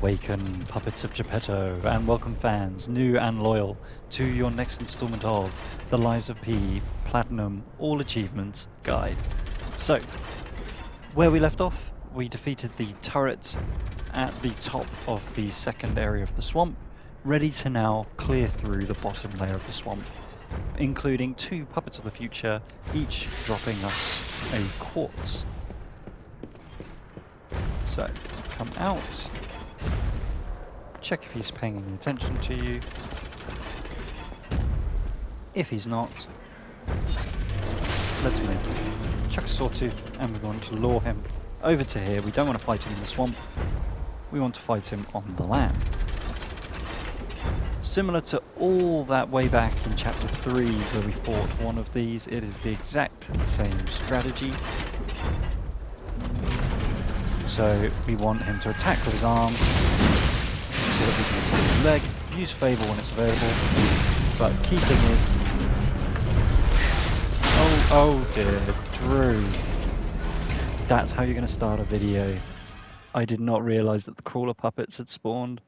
Awaken, puppets of Geppetto, and welcome fans, new and loyal, to your next installment of the Lies of P Platinum All Achievements Guide. So, where we left off, we defeated the turret at the top of the second area of the swamp, ready to now clear through the bottom layer of the swamp, including 2 puppets of the future, each dropping us a quartz. So, come out. Check if he's paying any attention to you. If he's not, let's make him. Chuck a sawtooth, and we're going to lure him over to here. We don't want to fight him in the swamp. We want to fight him on the land. Similar to all that way back in chapter 3 where we fought one of these, it is the exact same strategy. So we want him to attack with his arm, so that we can attack his leg, use Fable when it's available, but key thing is... Oh dear, Drew. That's how you're going to start a video. I did not realise that the crawler puppets had spawned.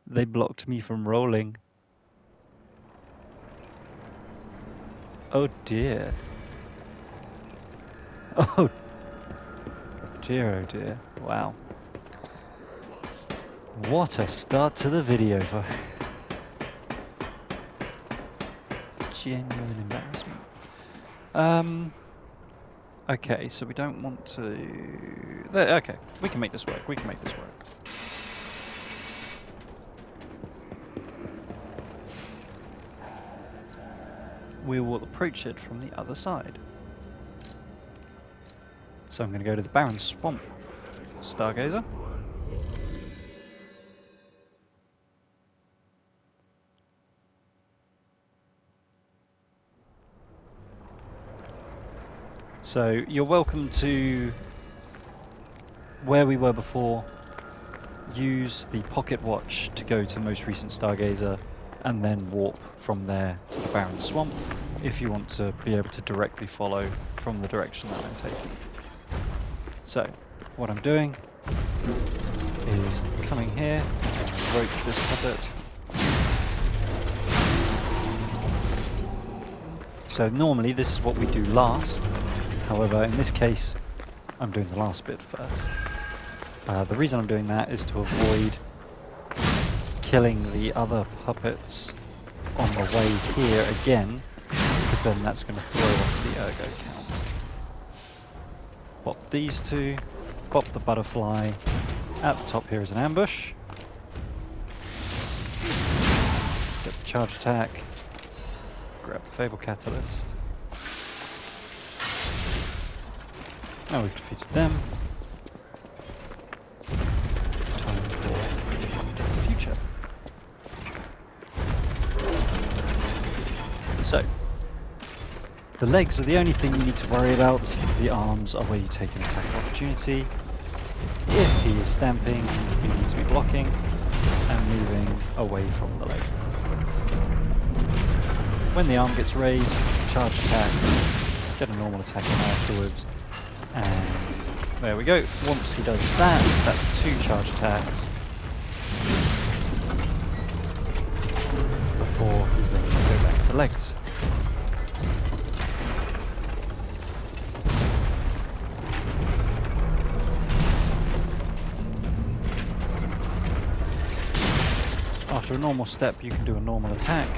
They blocked me from rolling. Oh dear. Oh dear. Wow. What a start to the video for genuine embarrassment. Okay, so we don't want to... Okay, we can make this work. We will approach it from the other side. So I'm going to go to the barren swamp. Stargazer. So you're welcome to where we were before. Use the pocket watch to go to most recent Stargazer and then warp from there to the barren swamp if you want to be able to directly follow from the direction that I'm taking. So what I'm doing is coming here, rope this puppet. So normally this is what we do last. However, in this case, I'm doing the last bit first. The reason I'm doing that is to avoid killing the other puppets on the way here again, because then that's going to throw off the ergo count. Pop these 2, pop the butterfly. At the top here is an ambush. Get the charge attack. Grab the Fable catalyst. Now we've defeated them. Time for the future. So, the legs are the only thing you need to worry about. The arms are where you take an attack opportunity. If he is stamping, you need to be blocking and moving away from the leg. When the arm gets raised, charge attack, get a normal attack in afterwards. And there we go. Once he does that, that's 2 charge attacks before he's then going to go back to legs. After a normal step, you can do a normal attack.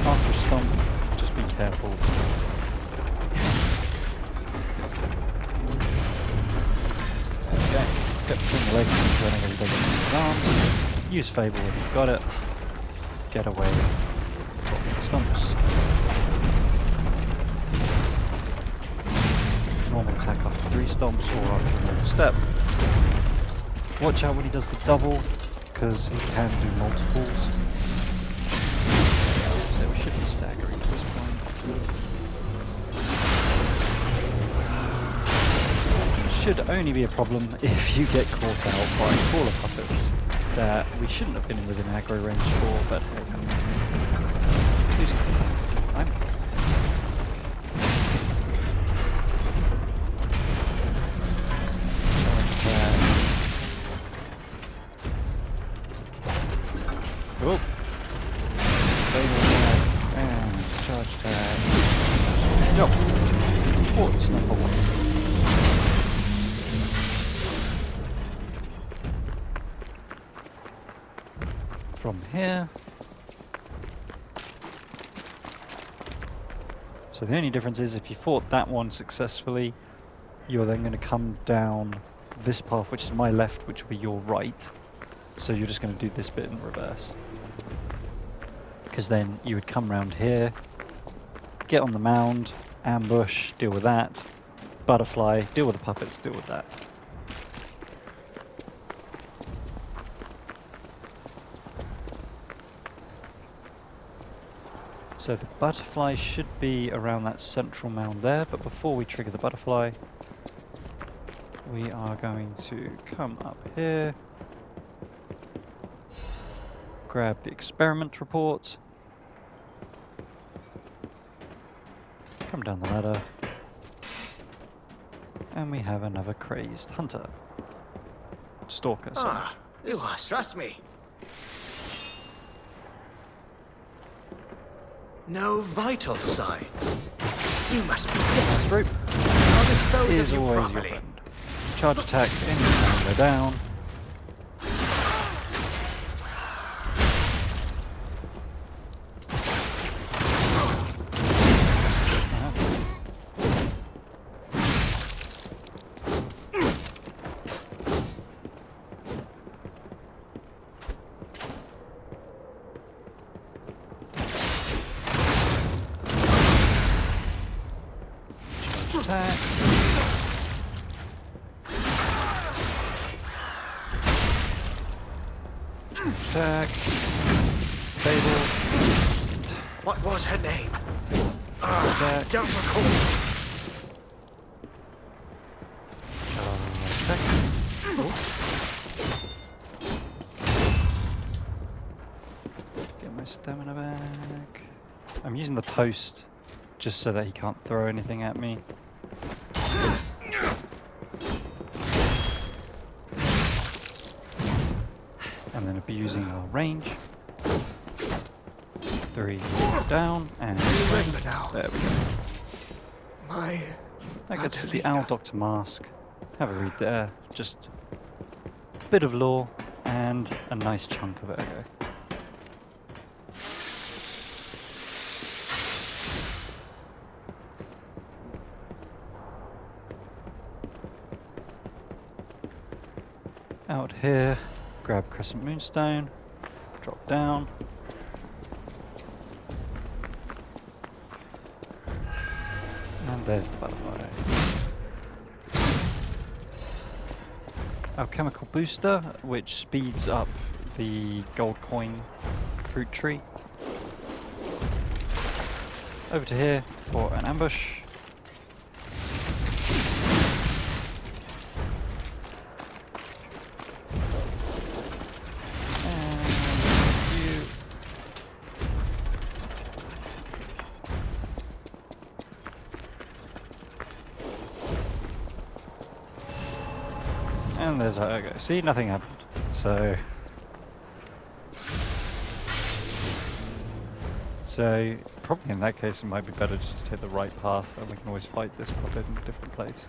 After a stomp, just be careful. Get between the legs and turning every leg into his arms. Use Fable when you've got it. Get away from the stumps. Normal attack after 3 stomps or after a normal step. Watch out when he does the double, because he can do multiples. So we should be staggering at this point. Should only be a problem if you get caught out by crawler puppets that we shouldn't have been within aggro range for, but who's I'm That's number one. From here. So the only difference is if you fought that one successfully, you're then going to come down this path, which is my left, which will be your right. So you're just going to do this bit in reverse. Because then you would come round here, get on the mound, ambush, deal with that, butterfly, deal with the puppets, deal with that. So the butterfly should be around that central mound there, but before we trigger the butterfly, we are going to come up here, grab the experiment report, come down the ladder, and we have another crazed hunter. Stalker, sorry. Ah, you must trust me. No vital signs. You must be dead. Rope I'll dispose is of you always properly. your friend. Charge attack, anytime we're down. Attack. Attack. Fable. What was her name? Attack. Don't recall. Attack. Oh. Get my stamina back. I'm using the post just so that he can't throw anything at me. And then abusing our range. 3 down and Remember now. there we go. My That gets to the Owl Doctor Mask. Have a read there. Just a bit of lore and a nice chunk of ergo. Out here, grab Crescent Moonstone, drop down. And there's the butterfly. Our chemical booster, which speeds up the gold coin fruit tree. Over to here for an ambush. And there's our ergo. See, nothing happened. So probably in that case it might be better just to take the right path, and we can always fight this puppet in a different place.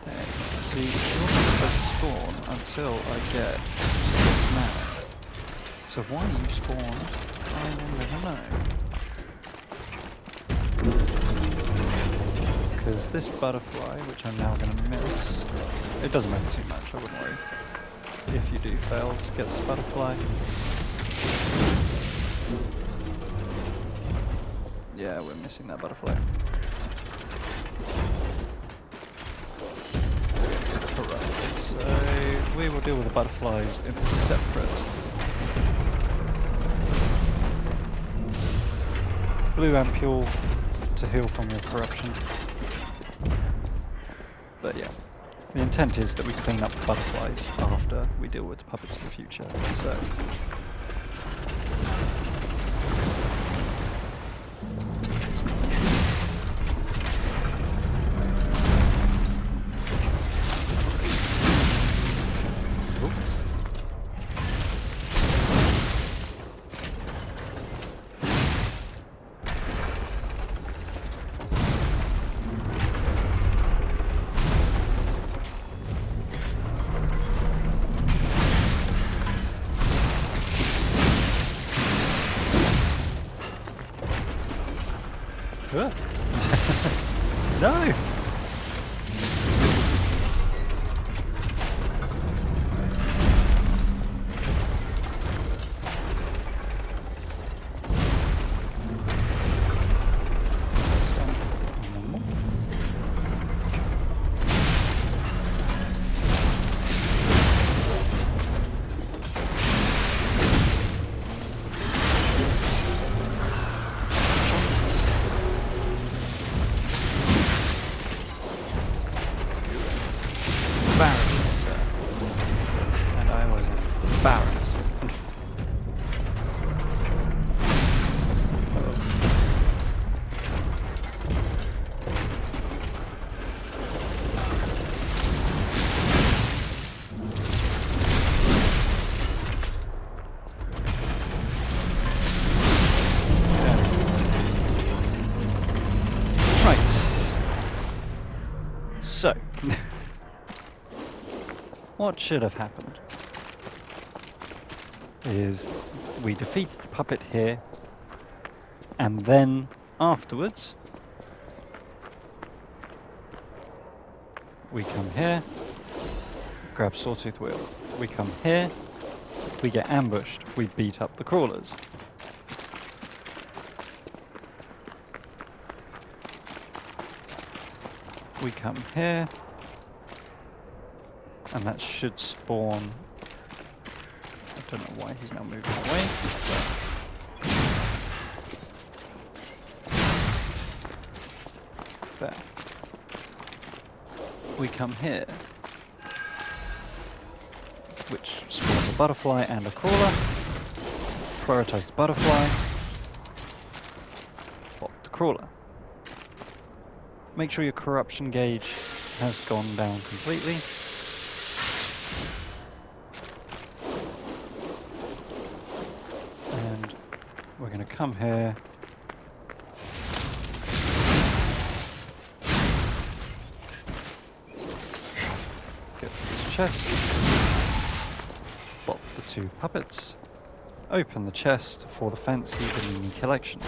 There. See, you're not supposed to spawn until I get to this map. So why you spawned, I will never know. Because this butterfly, which I'm now going to miss, it doesn't matter too much, I wouldn't worry. If you do fail to get this butterfly. Yeah, we're missing that butterfly. Correct. So we will deal with the butterflies in a separate. Blue ampule to heal from your corruption. But yeah, the intent is that we clean up the butterflies after we deal with the puppets in the future. So Ugh. No! And I was embarrassed. Right. So, what should have happened is we defeated the puppet here, and then afterwards we come here, grab Sawtooth Wheel. We come here, we get ambushed, we beat up the crawlers. We come here, and that should spawn. I don't know why he's now moving away. There. We come here, which spawns a butterfly and a crawler. Prioritize the butterfly. Pop the crawler. Make sure your corruption gauge has gone down completely. And we're going to come here. Get to this chest. Pop the 2 puppets. Open the chest for the fancy Venigni collection.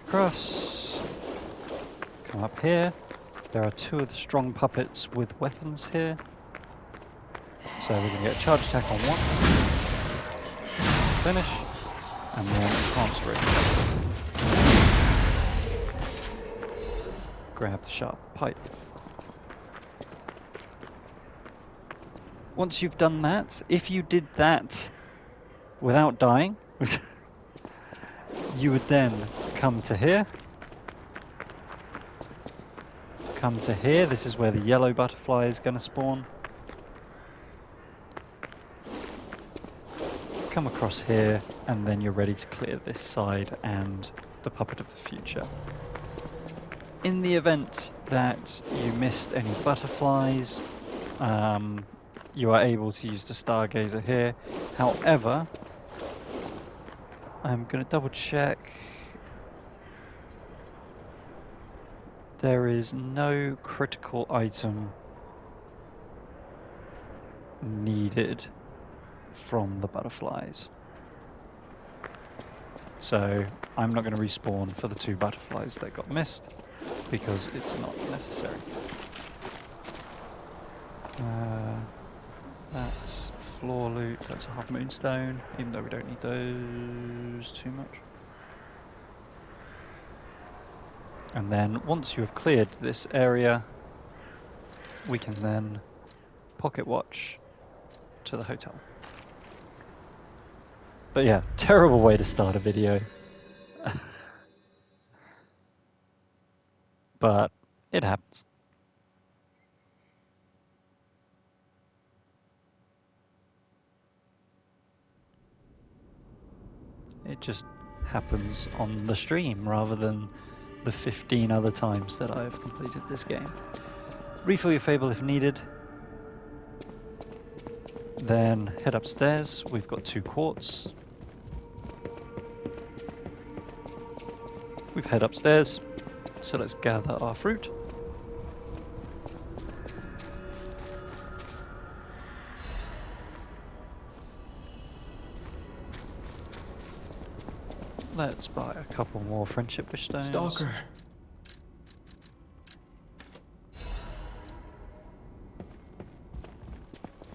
Across, come up here. There are 2 of the strong puppets with weapons here, so we're going to get a charge attack on one, finish, and then answer it. Grab the sharp pipe. Once you've done that, if you did that without dying, you would then come to here. Come to here. This is where the yellow butterfly is going to spawn. Come across here, and then you're ready to clear this side and the puppet of the future. In the event that you missed any butterflies, you are able to use the stargazer here. However, I'm going to double check. There is no critical item needed from the butterflies. So I'm not going to respawn for the 2 butterflies that got missed because it's not necessary. That's floor loot, that's a half moonstone, even though we don't need those too much. And then once you have cleared this area, we can then pocket watch to the hotel. But yeah, terrible way to start a video. But it happens. It just happens on the stream rather than the 15 other times that I've completed this game. Refill your Fable if needed. Then head upstairs. We've got 2 quartz. We've head upstairs. So let's gather our fruit. Let's buy a couple more friendship wish stones. Stalker.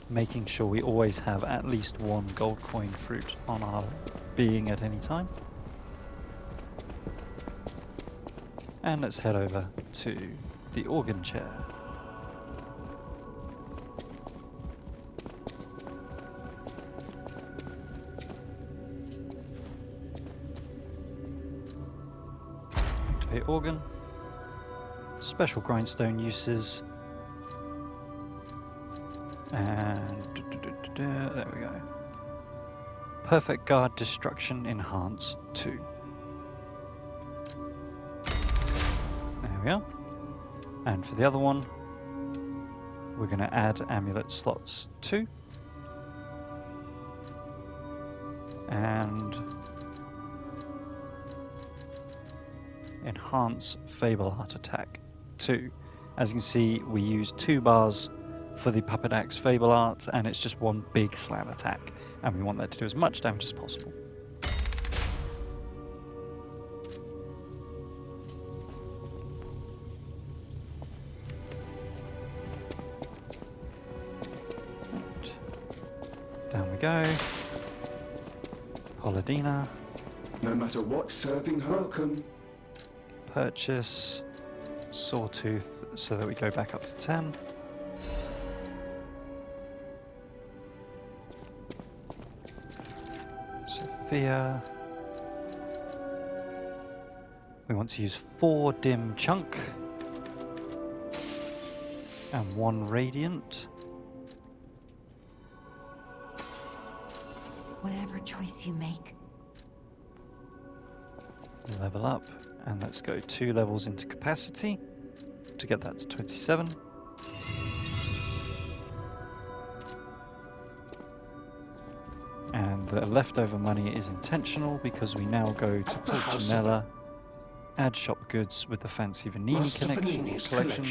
Making sure we always have at least one gold coin fruit on our being at any time. And let's head over to the organ chair. Activate organ. Special grindstone uses. And there we go. Perfect guard destruction enhance 2. There we are. And for the other one, we're going to add amulet slots 2. And enhance Fable Art attack 2. As you can see, we use 2 bars for the Puppet Axe Fable Art, and it's just one big slam attack, and we want that to do as much damage as possible. And down we go. Polydina. No matter what, serving her. Welcome. Purchase Sawtooth so that we go back up to 10. Sophia. We want to use 4 dim chunk and 1 radiant. Whatever choice you make. Level up, and let's go 2 levels into capacity to get that to 27. And the leftover money is intentional because we now go to Pulcinella, add shop goods with the fancy Venigni collection.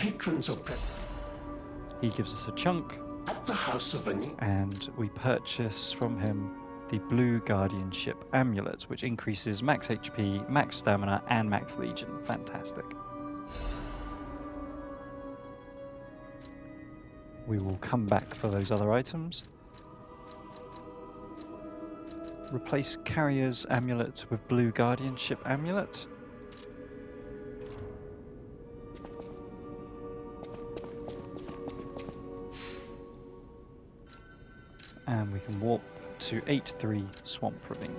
He gives us a chunk, At the House of Venigni. and we purchase from him the Blue Guardianship Amulet, which increases max HP, max stamina, and max legion. Fantastic. We will come back for those other items. Replace Carrier's Amulet with Blue Guardianship Amulet. And we can warp to 8-3 Swamp Ravine.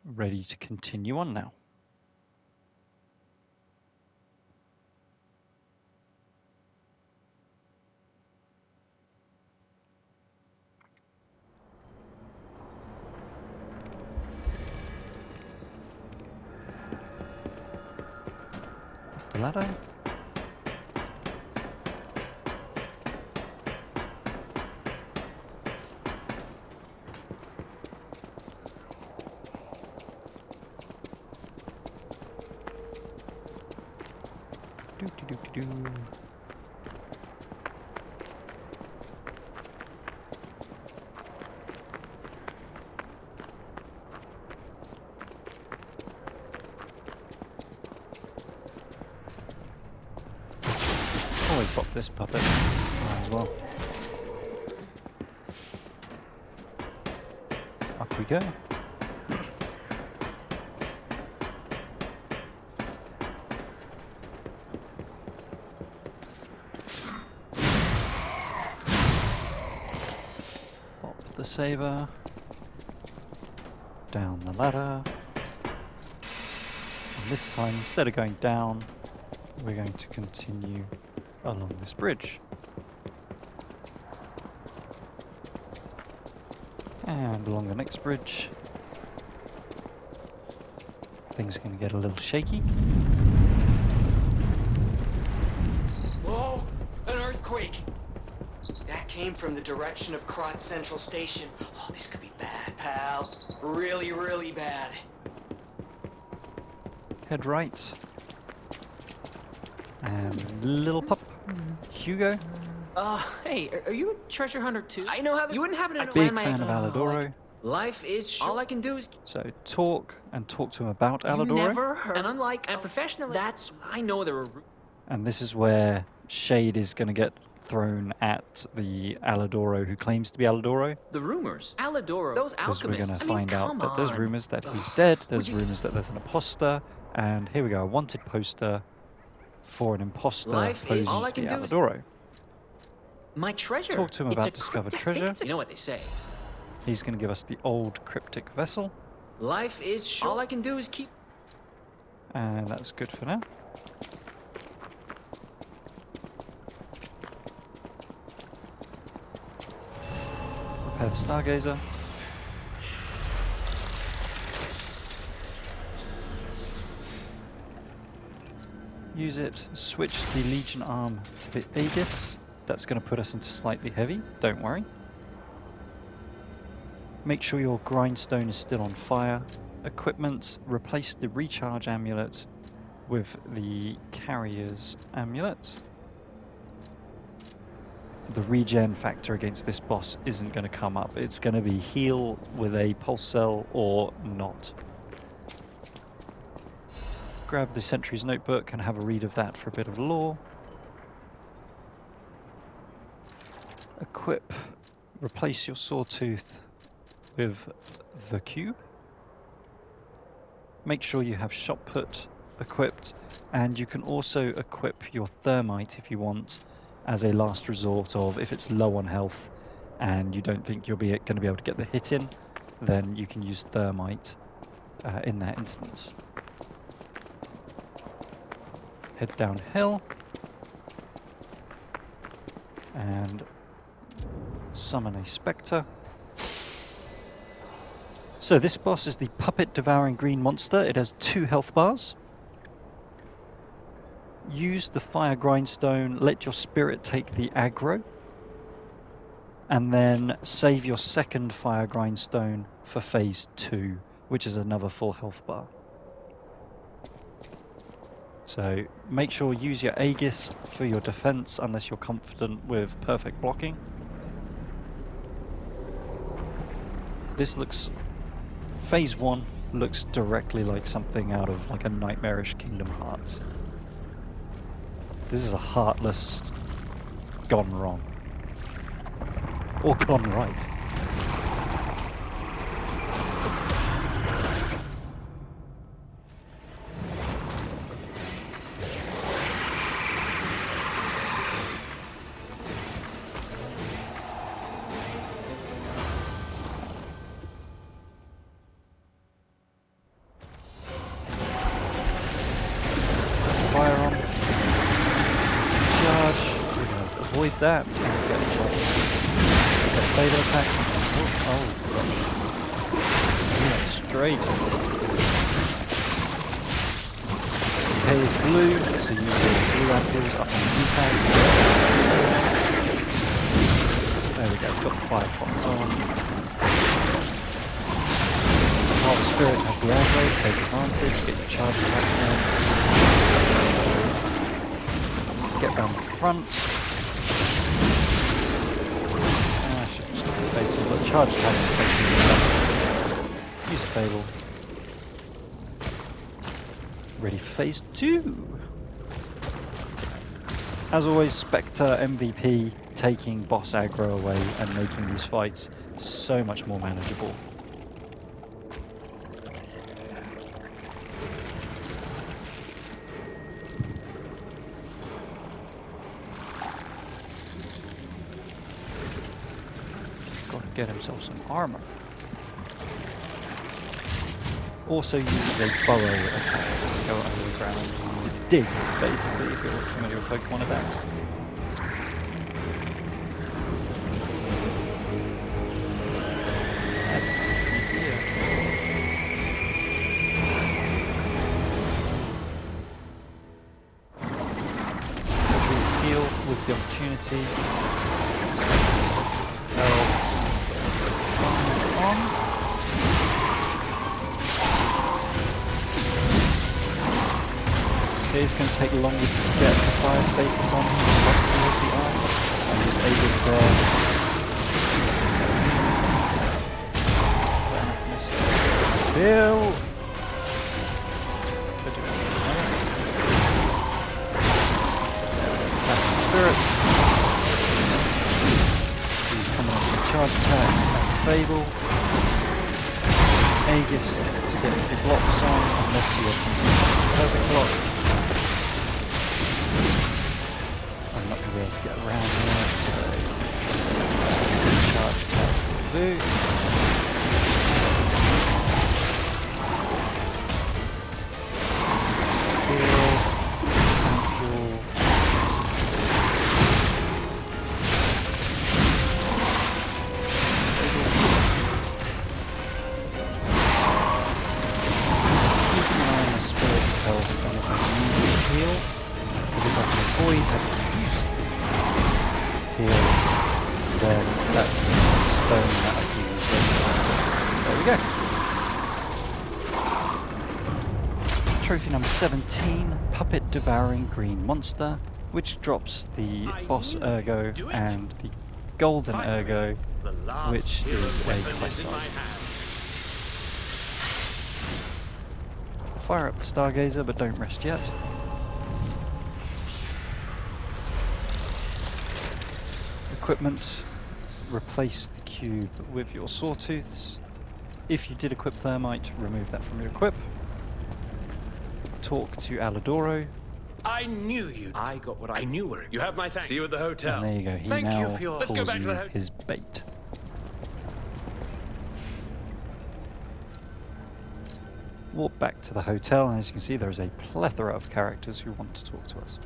Ready to continue on now. The ladder. Do. Always pop this puppet. Might as well. Up we go. The saver, down the ladder, and this time instead of going down we're going to continue along this bridge, and along the next bridge things are going to get a little shaky. Whoa! An earthquake! That came from the direction of Krat Central Station. Oh, this could be bad, pal. Really, really bad. Head right. And little pup, Hugo. Hey, are you a treasure hunter too? I know how this... You wouldn't happen to know... Big fan of Alidoro. Life is short. All I can do is... So talk to him about You Alidoro. never heard... And unlike... And professionally... That's... I know there are... And this is where shade is going to get thrown at the Alidoro who claims to be Alidoro. The rumors. Alidoro. Those Because we're alchemists. going to find out that there's rumors that he's dead, there's rumors that there's an imposter, and here we go, a wanted poster for an imposter posing to be Alidoro. My treasure. Talk to him about discovered treasure. You know what they say. He's going to give us the old Cryptic Vessel. Life is short. All I can do is keep... And that's good for now. Repair the Stargazer. Use it. Switch the Legion arm to the Aegis. That's going to put us into slightly heavy, don't worry. Make sure your grindstone is still on fire. Equipment, replace the recharge amulet with the carrier's amulet. The regen factor against this boss isn't going to come up. It's going to be heal with a pulse cell or not. Grab the Sentry's notebook and have a read of that for a bit of lore. Equip, replace your sawtooth with the cube. Make sure you have shot put equipped, and you can also equip your thermite if you want as a last resort of if it's low on health and you don't think you're going to be able to get the hit in, then you can use thermite in that instance. Head downhill and summon a spectre. So this boss is the puppet devouring green monster. It has 2 health bars. Use the fire grindstone, let your spirit take the aggro, and then save your second fire grindstone for phase 2, which is another full health bar. So make sure you use your Aegis for your defense unless you're confident with perfect blocking. This looks... Phase 1 looks directly like something out of like a nightmarish Kingdom Hearts. This is a Heartless gone wrong. Or gone right. Fire on. Charge. We're going to avoid that and get a charge. Get a fatal attack. Oh gosh. We went straight. Okay, it's blue, so use your blue apples up on the D-pad. There we go, we've got the fire pots on. While the spirit has the aggro, take advantage, get your charge attacks in. Get round the front. I should just do the Fable, but charge attack is basically use a Fable. Ready for phase 2. As always, Spectre MVP taking boss aggro away and making these fights so much more manageable. Get himself some armor. Also uses a burrow attack to go under the ground. It's dig, basically, if you're familiar with Pokemon attacks. That's not creepy at all. Heal with the opportunity. It is going to take longer to get the fire status on with the eye, and Aegis there. Bill! Spirits. He's coming up with charge attacks and Fable. Aegis to get the blocks on unless you have perfect block. I'm not going to be able to get around there, so charge attack will do. Trophy number 17, Puppet Devouring Green Monster, which drops the boss Ergo and the golden Ergo, which is a quest item. Fire up the Stargazer, but don't rest yet. Equipment, replace the cube with your sawtooths. If you did equip Thermite, remove that from your equip. Talk to Alidoro. I knew you'd. I got what I knew were. You have my thanks. See you at the hotel. And there you go. He Thank now you for your... calls you his bait. Walk back to the hotel, and as you can see, there is a plethora of characters who want to talk to us.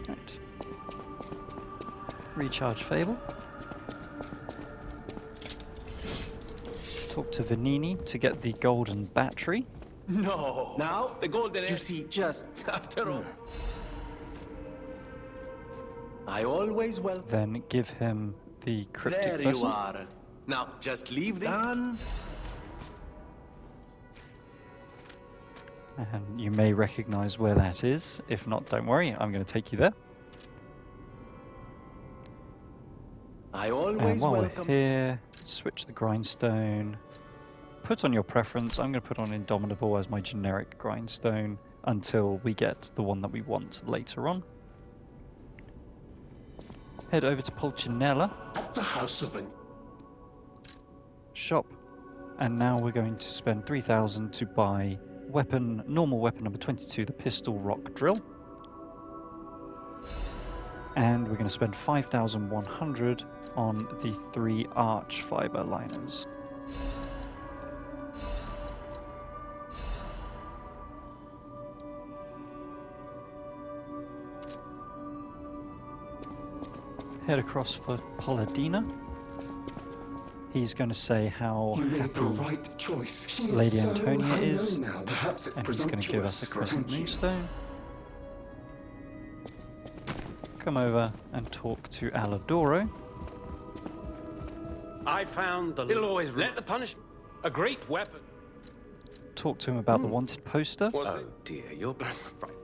Right. Recharge Fable. Talk to Venigni to get the golden battery. No. Now the golden. You see, just After all. I always welcome. Then give him the Cryptic There Vessel. you are. Now just leave this. Done. And you may recognize where that is. If not, don't worry, I'm going to take you there. I And always while welcome. we're here, switch the grindstone. Put on your preference. I'm going to put on Indomitable as my generic grindstone until we get the one that we want later on. Head over to Pulcinella. At the House of Venigni. Shop. And now we're going to spend 3,000 to buy weapon, normal weapon number 22, the pistol rock drill. And we're going to spend 5,100 on the 3 arch fiber liners. Head across for Polladina. He's going to say how You made happy the right choice. She Lady so Antonia high is, low now. Perhaps it's and he's going to give us a presumptuous crescent for moonstone. Come over and talk to Alidoro. I found the. It'll always let the punishment. A great weapon. Talk to him about the wanted poster. Oh dear, you're right.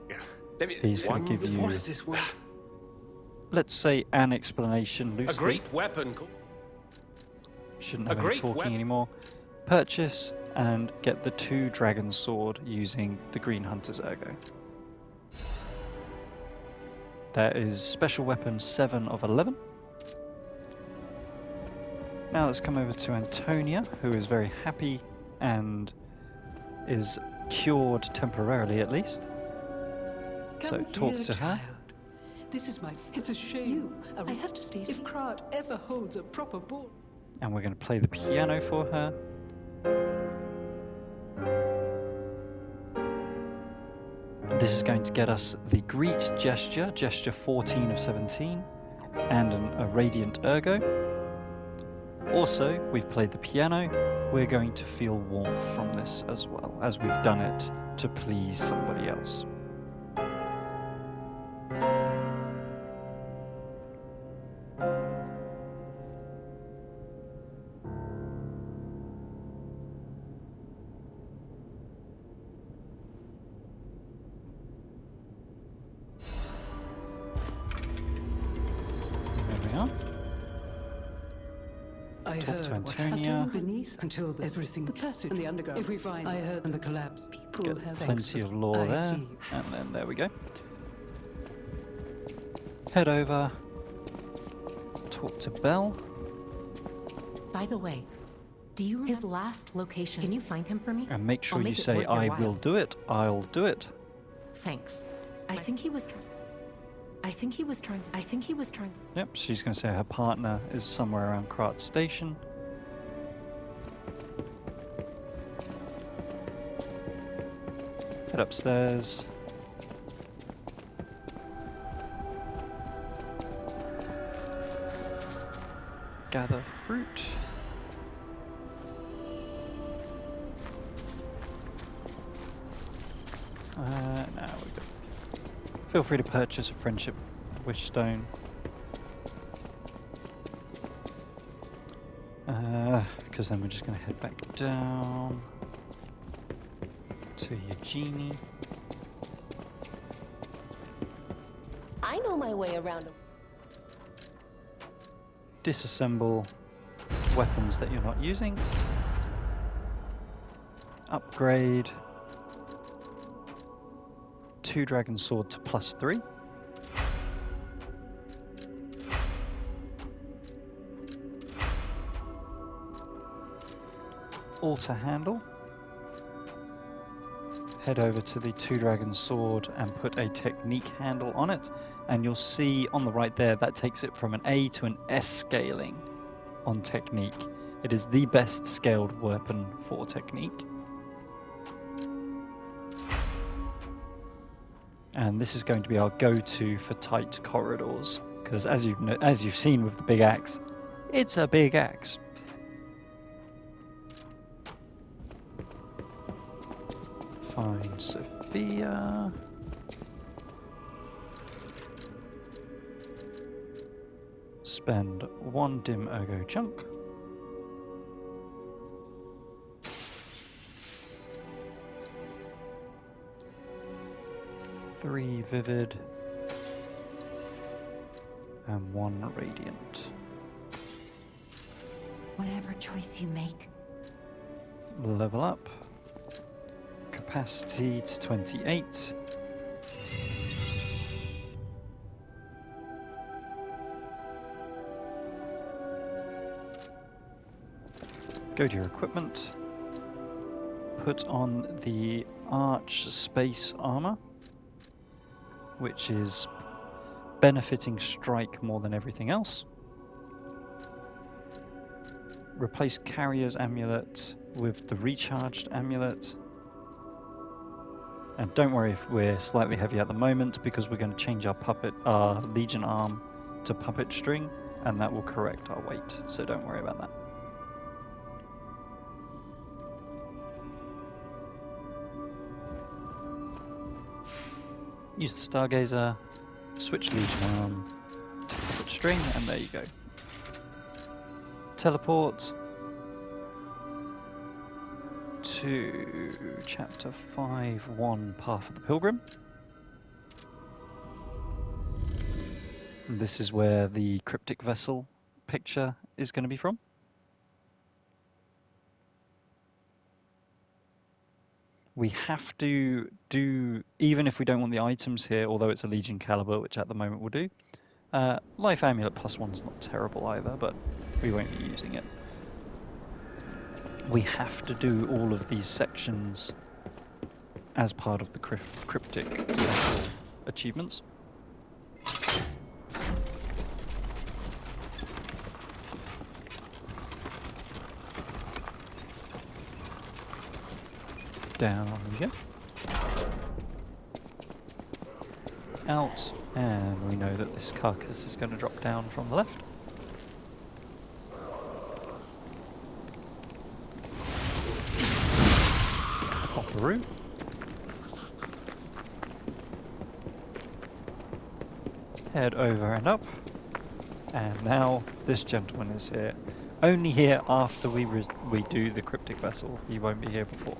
Yeah. Let me. He's going to give you, What is this one? let's say, an explanation loosely. A great weapon. Shouldn't a have any great talking weapon. anymore. Purchase and get the 2 dragon sword using the Green Hunter's Ergo. That is special weapon 7 of 11. Now let's come over to Antonia, who is very happy and is cured temporarily at least. So talk to her. This is my. It's a shame. I have to stay. If Krat ever holds a proper ball. And we're going to play the piano for her. This is going to get us the Greet gesture, gesture 14 of 17, and a Radiant Ergo. Also, we've played the piano. We're going to feel warmth from this as well, as we've done it to please somebody else. are. I Talk to heard what Antonia. happened beneath until everything, the passage and the underground. If we find, I heard and the collapse. People Get have plenty of lore I there. see. And then there we go. Head over. Talk to Belle. By the way, do you remember his last location? Can you find him for me? And make sure I'll you make it say, worth your I while." will do it. I'll do it. Thanks. I think he was trying. Yep, she's going to say her partner is somewhere around Krat Station. Head upstairs. Gather fruit. Now we go. Feel free to purchase a friendship wish stone. Because then we're just going to head back down to your genie. I know my way around them. Disassemble weapons that you're not using. Upgrade 2 dragon sword to +3. Altar handle. Head over to the 2 dragon sword and put a technique handle on it, and you'll see on the right there that takes it from an A to an S scaling on technique. It is the best scaled weapon for technique. And this is going to be our go-to for tight corridors, because as you've seen with the big axe, it's a big axe. Find Sophia. Spend 1 dim ergo chunk. Three vivid. And 1 radiant. Whatever choice you make. Level up. Capacity to 28. Go to your equipment. Put on the Arch Space Armor, which is benefiting strike more than everything else. Replace Carrier's Amulet with the Recharged Amulet. And don't worry if we're slightly heavy at the moment, because we're going to change our Legion arm to puppet string, and that will correct our weight, so don't worry about that. Use the Stargazer, switch Legion arm to puppet string, and there you go. Teleport to chapter 5.1 Path of the Pilgrim. And this is where the Cryptic Vessel picture is going to be from. We have to do, even if we don't want the items here, although it's a Legion caliber, which at the moment we'll do. Life Amulet +1's not terrible either, but we won't be using it. We have to do all of these sections as part of the Cryptic Vessel achievements. Down we go. Out, and we know that this carcass is going to drop down from the left. Through. Head over and up, and now this gentleman is here. Only here after we do the Cryptic Vessel. He won't be here before.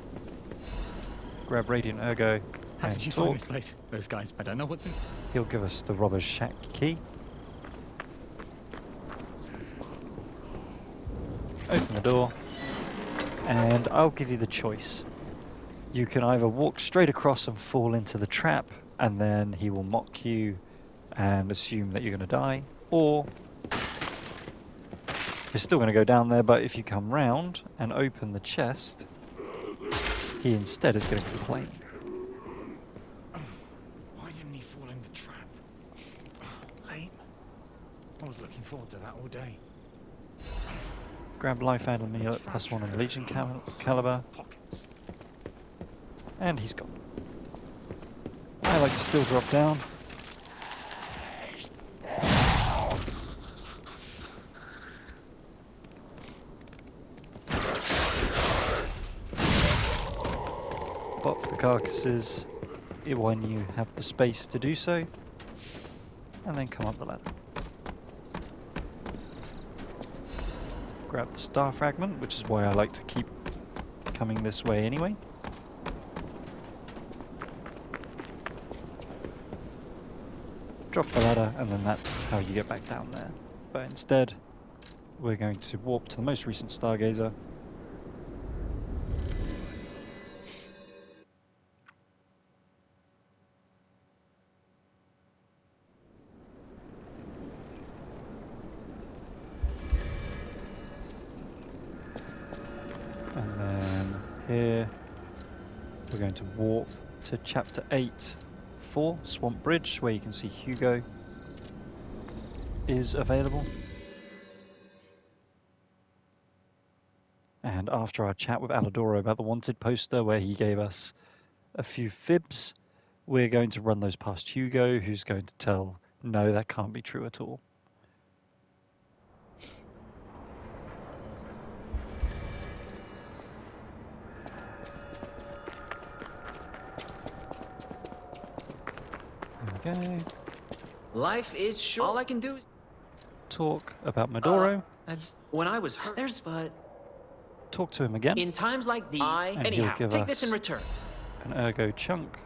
Grab Radiant Ergo. How did you find this place? Those guys, I don't know what's in. He'll give us the Robber's Shack key. Open the door, and I'll give you the choice. You can either walk straight across and fall into the trap, and then he will mock you and assume that you're going to die, or you're still going to go down there, but if you come round and open the chest, he instead is going to complain. Why didn't he fall in the trap? Lame. I was looking forward to that all day. Grab life out of me at +1 on Legion caliber, and he's gone. I like to still drop down. Pop the carcasses when you have the space to do so, and then come up the ladder. Grab the star fragment, which is why I like to keep coming this way anyway. Drop the ladder, and then that's how you get back down there. But instead, we're going to warp to the most recent Stargazer. And then here, we're going to warp to Chapter 8-4, Swamp Bridge, where you can see Hugo is available. And after our chat with Alidoro about the wanted poster, where he gave us a few fibs, we're going to run those past Hugo, who's going to tell, no, that can't be true at all. There we go. Life is short. All I can do is Talk about Medoro. that's when I was hurt. But Talk to him again. in times like these, and anyhow, he'll give take this us in return. an ergo chunk.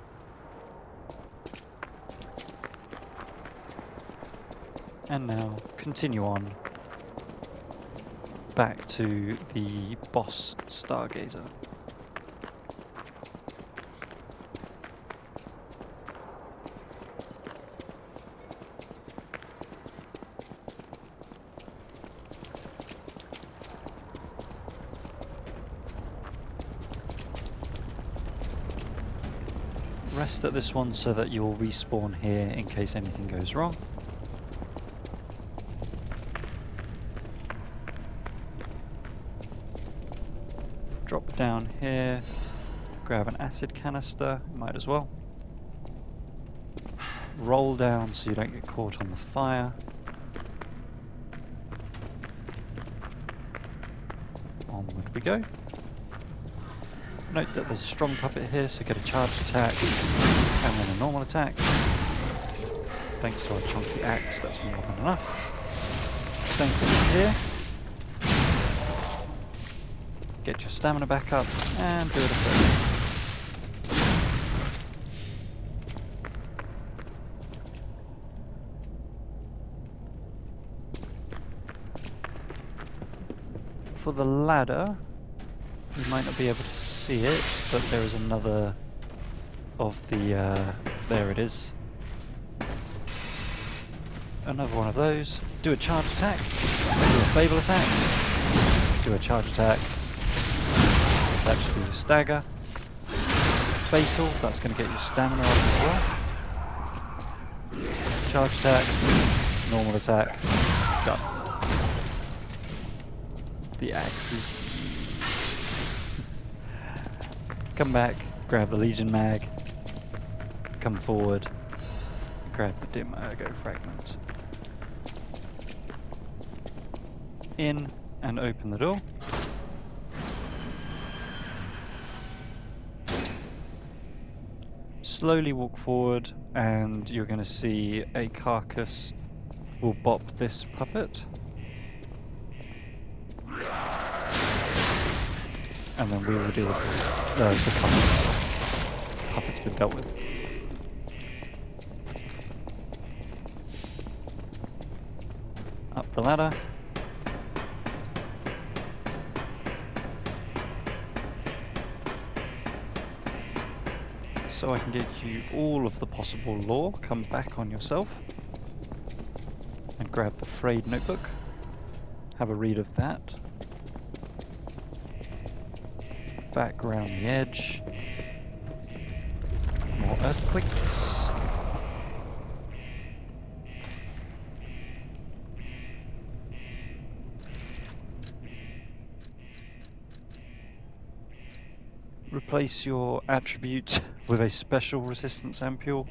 And now continue on back to the boss Stargazer. Rest at this one so that you'll respawn here in case anything goes wrong. Drop down here, grab an acid canister, might as well. Roll down so you don't get caught on the fire. Onward we go. Note that there's a strong puppet here, so get a charged attack and then a normal attack. Thanks to our chunky axe, that's more than enough. Same thing here. Get your stamina back up and do it again. For the ladder, you might not be able to see it, but there is another of the, there it is. Another one of those. Do a charge attack, do a Fable attack, do a charge attack. That should be a stagger. Fatal, that's going to get your stamina up as well. Charge attack, normal attack, done. The axe is... Come back, grab the Legion mag, come forward, grab the dim ergo fragment. In and open the door. Slowly walk forward and you're going to see a carcass will bop this puppet. And then we will deal with the puppets. The puppet's been dealt with. Up the ladder. so I can get you all of the possible lore. Come back on yourself and grab the frayed notebook. Have a read of that. Back around the edge. More earthquakes. Replace your attribute with a special resistance ampule.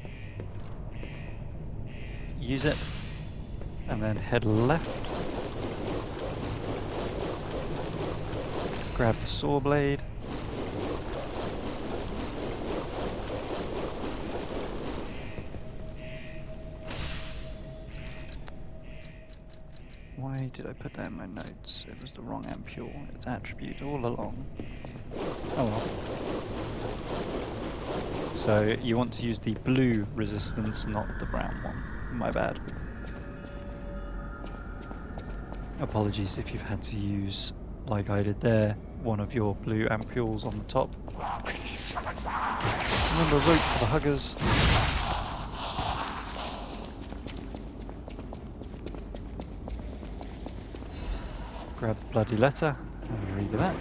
Use it, and then head left. Grab the saw blade. Why did I put that in my notes? It was the wrong ampule. It's attribute all along. Oh well. So you want to use the blue resistance, not the brown one. My bad. Apologies if you've had to use, like I did there, one of your blue ampules on the top. Remember, rope for the huggers. Grab the bloody letter and read that.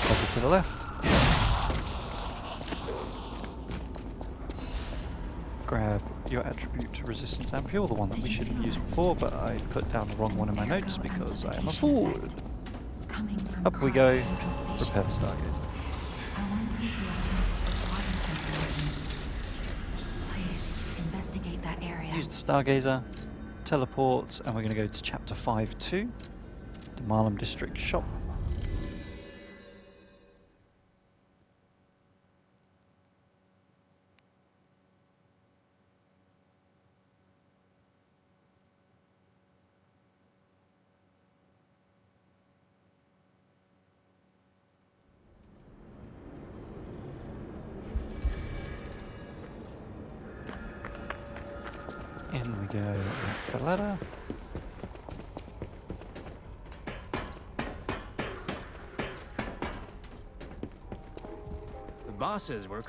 Over to the left. Grab your attribute resistance ampule, the one that we should have used before, but I put down the wrong one in my notes because I am a fool. Up we go. Prepare the stargazer. Use the stargazer, teleport, and we're going to go to chapter 5-2, the Marlem District shop. In we go up the ladder. The bosses were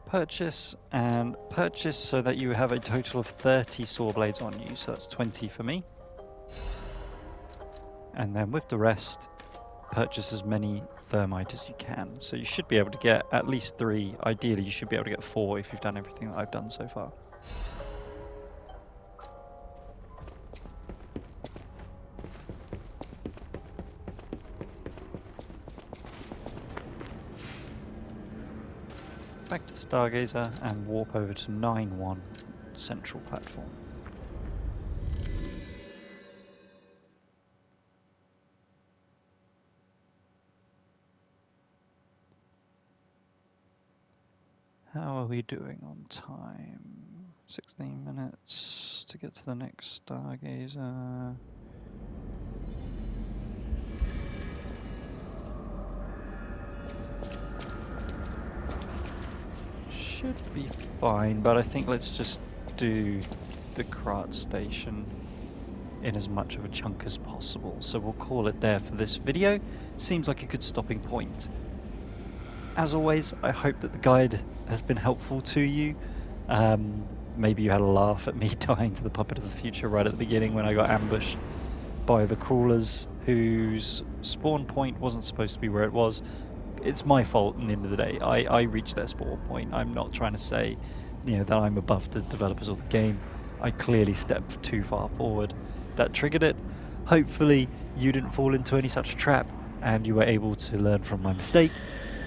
Purchase, and purchase so that you have a total of 30 saw blades on you, so that's 20 for me. And then with the rest, purchase as many thermite as you can. So you should be able to get at least 3, ideally you should be able to get 4 if you've done everything that I've done so far. Back to Stargazer and warp over to 9-1 central platform. How are we doing on time? 16 minutes to get to the next Stargazer. Should be fine, but I think let's just do the Krat station in as much of a chunk as possible. So we'll call it there for this video. Seems like a good stopping point. As always, I hope that the guide has been helpful to you. Maybe you had a laugh at me dying to the Puppet of the Future right at the beginning when I got ambushed by the crawlers whose spawn point wasn't supposed to be where it was. It's my fault at the end of the day. I reached their spawn point. I'm not trying to say, that I'm above the developers of the game. I clearly stepped too far forward. That triggered it. Hopefully you didn't fall into any such trap and you were able to learn from my mistake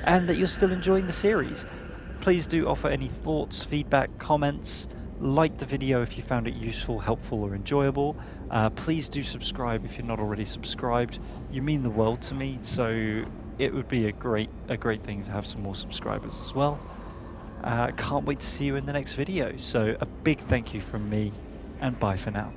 and that you're still enjoying the series. Please do offer any thoughts, feedback, comments. Like the video if you found it useful, helpful or enjoyable. Please do subscribe if you're not already subscribed. You mean the world to me, so it would be a great thing to have some more subscribers as well. Can't wait to see you in the next video. So a big thank you from me and bye for now.